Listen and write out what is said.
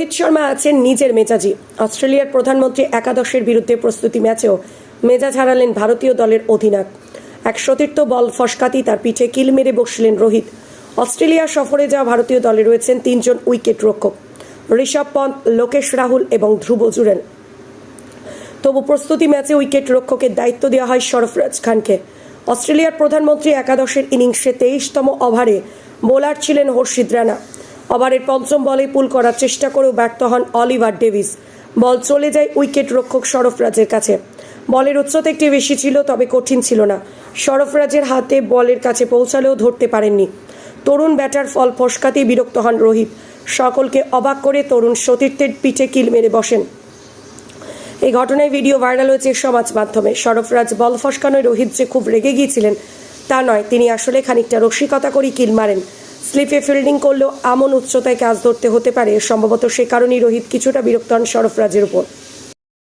রোহিত শর্মা আছেন নিজের মেজাজি। অস্ট্রেলিয়ার প্রধানমন্ত্রী একাদশের বিরুদ্ধে প্রস্তুতি ম্যাচেও মেজাজ হারালেন ভারতীয় দলের অধিনায়ক। এক সতীর্থ বল ফসকাতেই তার পিঠে কিল মেরে বসলেন রোহিত। অস্ট্রেলিয়া সফরে যাওয়া ভারতীয় দলে রয়েছেন 3 জন উইকেট রক্ষক, ঋষভ পন্থ, লোকেশ রাহুল এবং ধ্রুব জুরেল। তবু প্রস্তুতি ম্যাচে উইকেট রক্ষকের দায়িত্ব দেওয়া হয় সরফরাজ খানকে। অস্ট্রেলিয়ার প্রধানমন্ত্রী একাদশের ইনিংসে 23তম ওভারে বোলার ছিলেন হর্ষিত রানা। ওভারের পঞ্চম বলে পুল করার চেষ্টা করেও ব্যর্থ হন অলিভার ডেভিস। বল চলে যায় উইকেট রক্ষক সরফরাজের কাছে। বলের উচ্চতা একটু বেশি ছিল, তবে কঠিন ছিল না। সরফরাজের হাতে বলের কাছে পৌঁছালেও ধরতে পারেননি। তরুণ ব্যাটার ফল ফসকাতেই বিরক্ত হন রোহিত। সকলকে অবাক করে তরুণ সতীর্থের পিঠে কিল মেরে বসেন। এই ঘটনায় ভিডিও ভাইরাল হয়েছে সমাজ মাধ্যমে। সরফরাজ বল ফসকানোয় রোহিত যে খুব রেগে গিয়েছিলেন তা নয়, তিনি আসলে খানিকটা রসিকতা করেই কিল মারেন। স্লিপে ফিল্ডিং করলেও এমন উচ্চতায় ক্যাচ ধরতে হতে পারে, সম্ভবত সে কারণেই রোহিত কিছুটা বিরক্ত হন সরফরাজের উপর।